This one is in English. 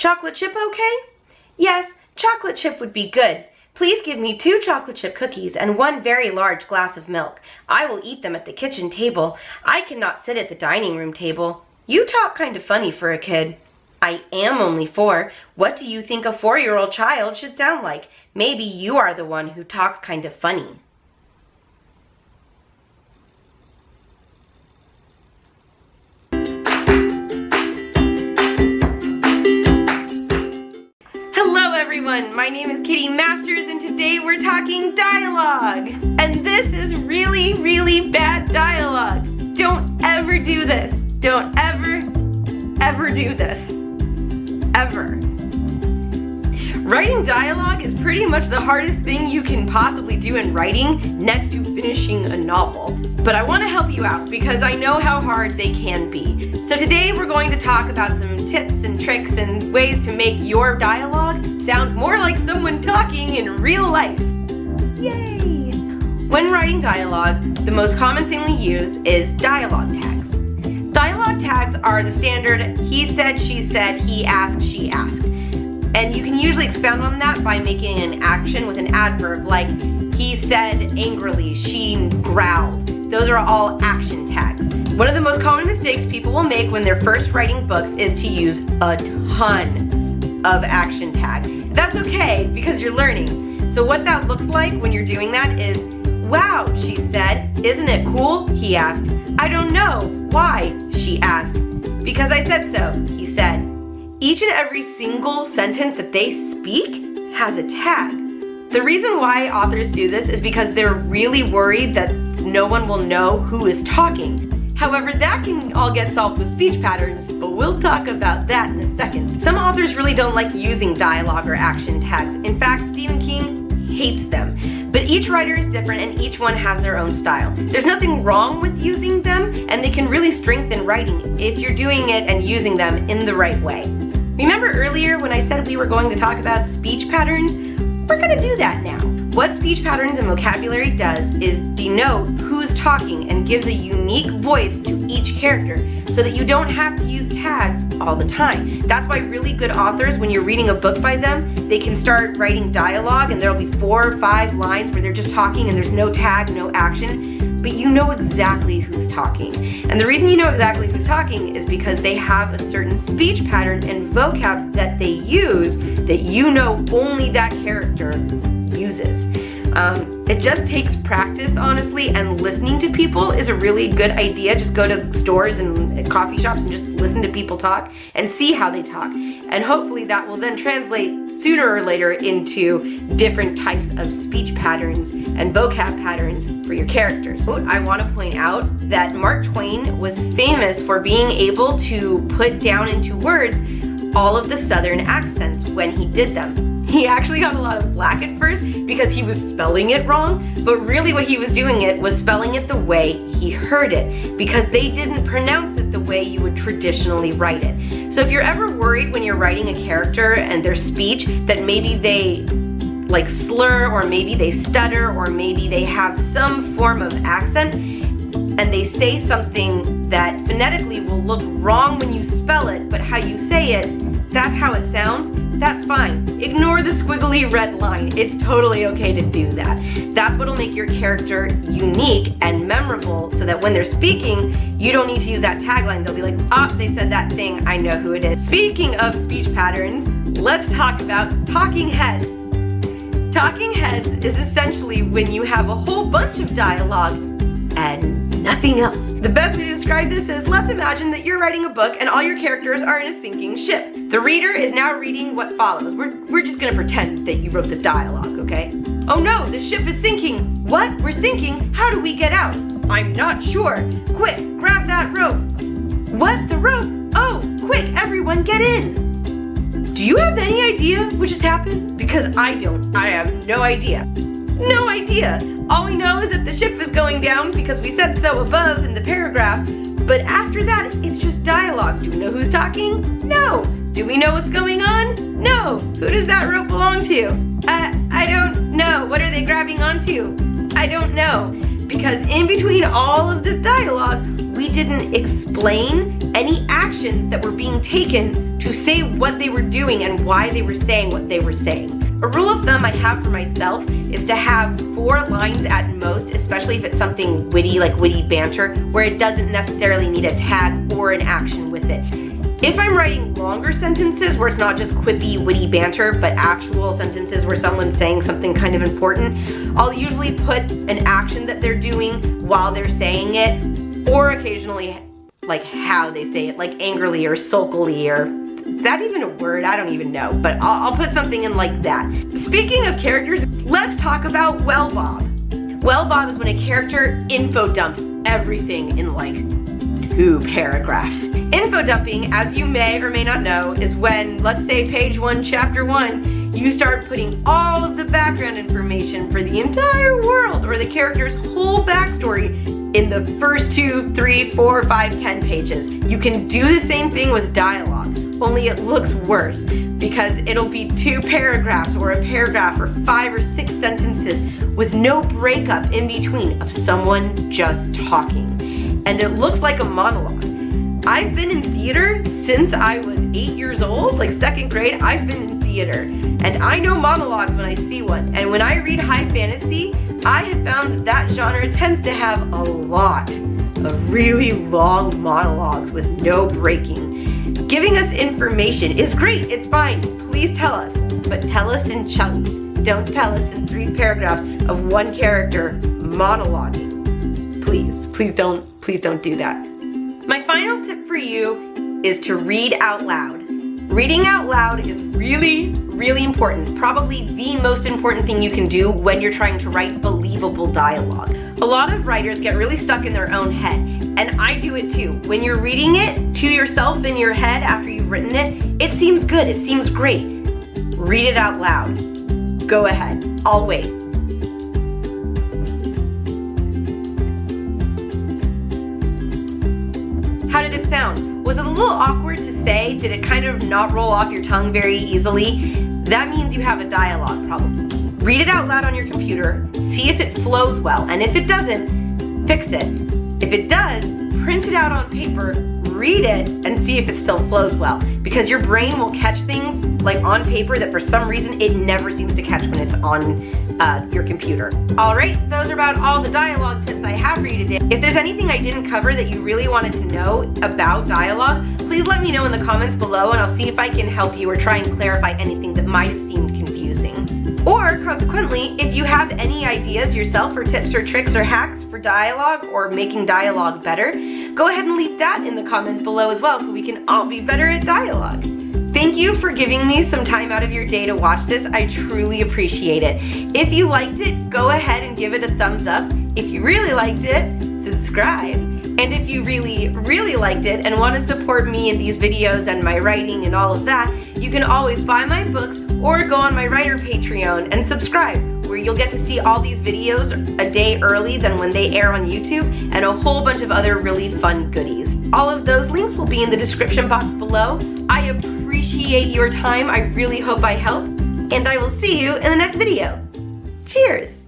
Chocolate chip okay? Yes, chocolate chip would be good. Please give me 2 chocolate chip cookies and 1 very large glass of milk. I will eat them at the kitchen table. I cannot sit at the dining room table. You talk kind of funny for a kid. I am only 4. What do you think a 4-year-old child should sound like? Maybe you are the one who talks kind of funny. Hello everyone, my name is Kitty Masters and today we're talking dialogue. And this is really, really bad dialogue. Don't ever do this. Don't ever do this. Ever. Writing dialogue is pretty much the hardest thing you can possibly do in writing next to finishing a novel. But I want to help you out because I know how hard they can be. So today we're going to talk about some tips and tricks and ways to make your dialogue sound more like someone talking in real life. Yay! When writing dialogue, the most common thing we use is dialogue tags. Dialogue tags are the standard he said, she said, he asked, she asked. And you can usually expound on that by making an action with an adverb like he said angrily, she growled. Those are all action tags. One of the most common mistakes people will make when they're first writing books is to use a ton of action tags. That's okay because you're learning. So what that looks like when you're doing that is, wow, she said. Isn't it cool? He asked. I don't know. Why? She asked. Because I said so, he said. Each and every single sentence that they speak has a tag. The reason why authors do this is because they're really worried that no one will know who is talking. However, that can all get solved with speech patterns, but we'll talk about that in a second. Some authors really don't like using dialogue or action tags. In fact, Stephen King hates them. But each writer is different and each one has their own style. There's nothing wrong with using them, and they can really strengthen writing if you're doing it and using them in the right way. Remember earlier when I said we were going to talk about speech patterns? We're going to do that now. What speech patterns and vocabulary does is denote who's talking and gives a unique voice to each character so that you don't have to use tags all the time. That's why really good authors, when you're reading a book by them, they can start writing dialogue and there'll be 4 or 5 lines where they're just talking and there's no tag, no action, but you know exactly who's talking. And the reason you know exactly who's talking is because they have a certain speech pattern and vocab that they use that you know only that character uses. It just takes practice, honestly, and listening to people is a really good idea. Just go to stores and coffee shops and just listen to people talk and see how they talk. And hopefully that will then translate sooner or later into different types of speech patterns and vocab patterns for your characters. I want to point out that Mark Twain was famous for being able to put down into words all of the Southern accents when he did them. He actually got a lot of flack at first because he was spelling it wrong, but really what he was doing it was spelling it the way he heard it because they didn't pronounce it the way you would traditionally write it. So if you're ever worried when you're writing a character and their speech that maybe they like slur or maybe they stutter or maybe they have some form of accent and they say something that phonetically will look wrong when you spell it, but how you say it, that's how it sounds, that's fine. Ignore the squiggly red line. It's totally okay to do that. That's what'll make your character unique and memorable so that when they're speaking, you don't need to use that tagline. They'll be like, ah, they said that thing, I know who it is. Speaking of speech patterns, let's talk about talking heads. Talking heads is essentially when you have a whole bunch of dialogue and nothing else. The best way to describe this is, let's imagine that you're writing a book and all your characters are in a sinking ship. The reader is now reading what follows. We're just gonna pretend that you wrote this dialogue, okay? Oh no, the ship is sinking. What? We're sinking? How do we get out? I'm not sure. Quick, grab that rope. What? The rope? Oh, quick, everyone get in. Do you have any idea what just happened? Because I don't. I have no idea. No idea. All we know is that the ship is going down because we said so above in the paragraph, but after that, it's just dialogue. Do we know who's talking? No. Do we know what's going on? No. Who does that rope belong to? I don't know. What are they grabbing onto? I don't know. Because in between all of this dialogue, we didn't explain any actions that were being taken to say what they were doing and why they were saying what they were saying. A rule of thumb I have for myself is to have 4 lines at most, especially if it's something witty, like witty banter, where it doesn't necessarily need a tag or an action with it. If I'm writing longer sentences where it's not just quippy, witty banter, but actual sentences where someone's saying something kind of important, I'll usually put an action that they're doing while they're saying it, or occasionally like how they say it, like angrily or sulkily, or is that even a word? I don't even know, but I'll put something in like that. Speaking of characters, let's talk about Well Bob. Well Bob is when a character info dumps everything in like 2 paragraphs. Info dumping, as you may or may not know, is when, let's say page 1, chapter 1, you start putting all of the background information for the entire world or the character's whole backstory in the first 2, 3, 4, 5, 10 pages. You can do the same thing with dialogue, only it looks worse because it'll be 2 paragraphs or a paragraph or 5 or 6 sentences with no breakup in between of someone just talking. And it looks like a monologue. I've been in theater since I was 8 years old, like 2nd grade. I've been in theater, and I know monologues when I see one. And when I read high fantasy, I have found that genre tends to have a lot of really long monologues with no breaking. Giving us information is great, it's fine, please tell us, but tell us in chunks. Don't tell us in 3 paragraphs of one character monologuing. Please don't do that. My final tip for you is to read out loud. Reading out loud is really, really important. Probably the most important thing you can do when you're trying to write believable dialogue. A lot of writers get really stuck in their own head, and I do it too. When you're reading it to yourself in your head after you've written it, it seems good, it seems great. Read it out loud. Go ahead, I'll wait. How did it sound? Was it a little awkward to say? Did it kind of not roll off your tongue very easily? That means you have a dialogue problem. Read it out loud on your computer, see if it flows well, and if it doesn't, fix it. If it does, print it out on paper, read it, and see if it still flows well. Because your brain will catch things like on paper that for some reason it never seems to catch when it's on your computer. All right, those are about all the dialogue tips I have for you today. If there's anything I didn't cover that you really wanted to know about dialogue, please let me know in the comments below and I'll see if I can help you or try and clarify anything that might have seemed confusing. Or consequently, if you have any ideas yourself or tips or tricks or hacks for dialogue or making dialogue better, go ahead and leave that in the comments below as well so we can all be better at dialogue. Thank you for giving me some time out of your day to watch this. I truly appreciate it. If you liked it, go ahead and give it a thumbs up. If you really liked it, subscribe. And if you really, really liked it and want to support me in these videos and my writing and all of that, you can always buy my books or go on my writer Patreon and subscribe, where you'll get to see all these videos a day early than when they air on YouTube and a whole bunch of other really fun goodies. All of those links will be in the description box below. I appreciate your time. I really hope I helped, and I will see you in the next video. Cheers!